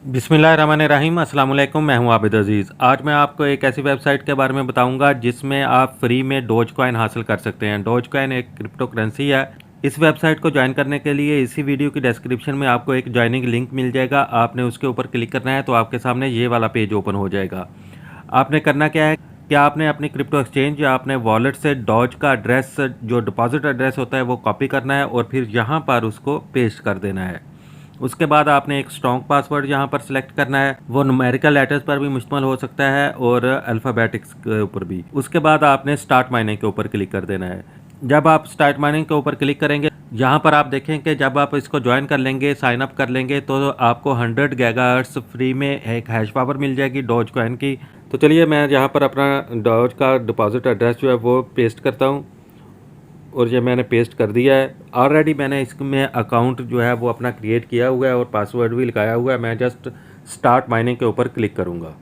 बिस्मिल्लाहिर्रहमानिर्रहीम अस्सलाम वालेकुम। मैं हूं आबिद अज़ीज़। आज मैं आपको एक ऐसी वेबसाइट के बारे में बताऊंगा जिसमें आप फ्री में डोज कॉइन हासिल कर सकते हैं। डोज कॉइन एक क्रिप्टो करेंसी है। इस वेबसाइट को ज्वाइन करने के लिए इसी वीडियो की डिस्क्रिप्शन में आपको एक ज्वाइनिंग लिंक मिल जाएगा। आपने उसके ऊपर क्लिक करना है तो आपके सामने ये वाला पेज ओपन हो जाएगा। आपने करना क्या है कि आपने अपनी क्रिप्टो एक्सचेंज या अपने वॉलेट से डॉज का एड्रेस, जो डिपॉजिट एड्रेस होता है, वो कॉपी करना है और फिर यहाँ पर उसको पेस्ट कर देना है। उसके बाद आपने एक स्ट्रॉन्ग पासवर्ड यहाँ पर सिलेक्ट करना है। वो न्यूमेरिकल लेटर्स पर भी मुश्तमिल हो सकता है और अल्फ़ाबेटिक्स के ऊपर भी। उसके बाद आपने स्टार्ट माइनिंग के ऊपर क्लिक कर देना है। जब आप स्टार्ट माइनिंग के ऊपर क्लिक करेंगे, यहाँ पर आप देखें कि जब आप इसको ज्वाइन कर लेंगे, साइन अप कर लेंगे, तो आपको 100 गीगाहर्ट्ज़ फ्री में एक हैश पावर मिल जाएगी डॉज कॉइन की। तो चलिए मैं यहाँ पर अपना डॉज का डिपॉजिट एड्रेस जो है वो पेस्ट करता हूँ और ये मैंने पेस्ट कर दिया है। ऑलरेडी मैंने इसमें अकाउंट जो है वो अपना क्रिएट किया हुआ है और पासवर्ड भी लगाया हुआ है। मैं जस्ट स्टार्ट माइनिंग के ऊपर क्लिक करूँगा।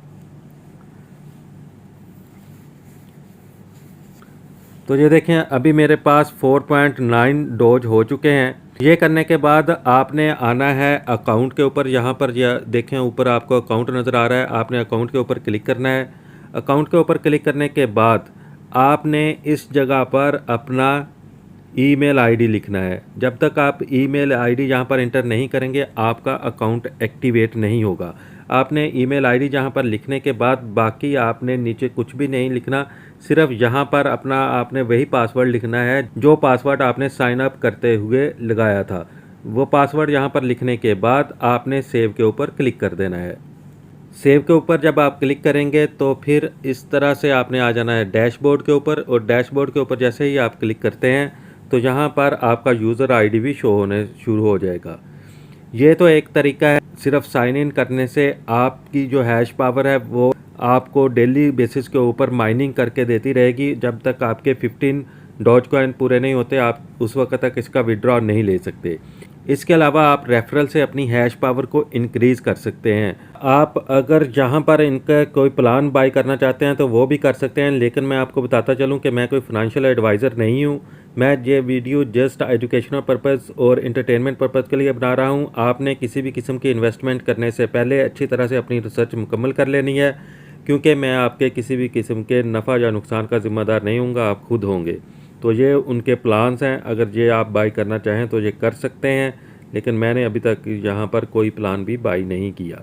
तो ये देखें, अभी मेरे पास 4.9 डोज हो चुके हैं। ये करने के बाद आपने आना है अकाउंट के ऊपर। यहाँ पर यह देखें, ऊपर आपको अकाउंट नज़र आ रहा है। आपने अकाउंट के ऊपर क्लिक करना है। अकाउंट के ऊपर क्लिक करने के बाद आपने इस जगह पर अपना ईमेल आईडी लिखना है। जब तक आप ईमेल आईडी यहाँ पर इंटर नहीं करेंगे, आपका अकाउंट एक्टिवेट नहीं होगा। आपने ईमेल आईडी जहाँ पर लिखने के बाद बाकी आपने नीचे कुछ भी नहीं लिखना। सिर्फ यहाँ पर अपना आपने वही पासवर्ड लिखना है जो पासवर्ड आपने साइन अप करते हुए लगाया था। वो पासवर्ड यहाँ पर लिखने के बाद आपने सेव के ऊपर क्लिक कर देना है। सेव के ऊपर जब आप क्लिक करेंगे तो फिर इस तरह से आपने आ जाना है डैशबोर्ड के ऊपर। और डैशबोर्ड के ऊपर जैसे ही आप क्लिक करते हैं तो यहाँ पर आपका यूज़र आईडी भी शो होने शुरू हो जाएगा। ये तो एक तरीका है। सिर्फ साइन इन करने से आपकी जो हैश पावर है वो आपको डेली बेसिस के ऊपर माइनिंग करके देती रहेगी। जब तक आपके 15 डॉज कॉइन पूरे नहीं होते, आप उस वक्त तक इसका विड्रॉ नहीं ले सकते। इसके अलावा आप रेफरल से अपनी हैश पावर को इंक्रीज़ कर सकते हैं। आप अगर यहाँ पर इनका कोई प्लान बाय करना चाहते हैं तो वो भी कर सकते हैं, लेकिन मैं आपको बताता चलूँ कि मैं कोई फाइनेंशियल एडवाइज़र नहीं हूँ। मैं ये वीडियो जस्ट एजुकेशनल पर्पज़ और एंटरटेनमेंट पर्पज़ के लिए बना रहा हूँ। आपने किसी भी किस्म की इन्वेस्टमेंट करने से पहले अच्छी तरह से अपनी रिसर्च मुकम्मल कर लेनी है, क्योंकि मैं आपके किसी भी किस्म के नफ़ा या नुकसान का ज़िम्मेदार नहीं हूँगा, आप खुद होंगे। तो ये उनके प्लान्स हैं। अगर ये आप बाई करना चाहें तो ये कर सकते हैं, लेकिन मैंने अभी तक यहाँ पर कोई प्लान भी बाई नहीं किया।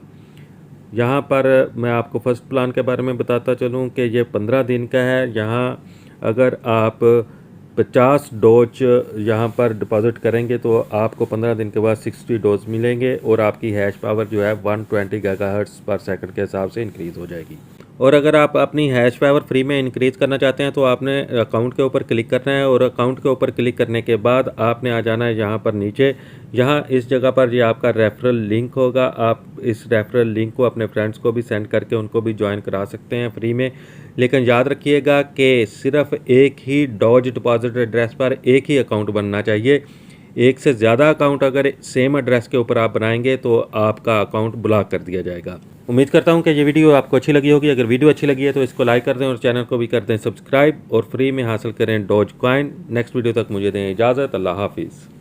यहाँ पर मैं आपको फ़र्स्ट प्लान के बारे में बताता चलूँ कि ये 15 दिन का है। यहाँ अगर आप 50 डोज यहाँ पर डिपॉजिट करेंगे तो आपको 15 दिन के बाद 60 डोज मिलेंगे और आपकी हैश पावर जो है 120 गीगाहर्ट्ज़ पर सेकंड के हिसाब से इंक्रीज़ हो जाएगी। और अगर आप अपनी हैश पावर फ्री में इंक्रीज़ करना चाहते हैं तो आपने अकाउंट के ऊपर क्लिक करना है। और अकाउंट के ऊपर क्लिक करने के बाद आपने आ जाना है यहाँ पर नीचे। यहाँ इस जगह पर ये आपका रेफरल लिंक होगा। आप इस रेफरल लिंक को अपने फ्रेंड्स को भी सेंड करके उनको भी ज्वाइन करा सकते हैं फ्री में। लेकिन याद रखिएगा कि सिर्फ एक ही डॉज डिपॉजिट एड्रेस पर एक ही अकाउंट बनना चाहिए। एक से ज़्यादा अकाउंट अगर सेम एड्रेस के ऊपर आप बनाएंगे तो आपका अकाउंट ब्लॉक कर दिया जाएगा। उम्मीद करता हूं कि ये वीडियो आपको अच्छी लगी होगी। अगर वीडियो अच्छी लगी है तो इसको लाइक कर दें और चैनल को भी कर दें सब्सक्राइब और फ्री में हासिल करें डॉज कॉइन। नेक्स्ट वीडियो तक मुझे दें इजाज़त। अल्लाह हाफिज़।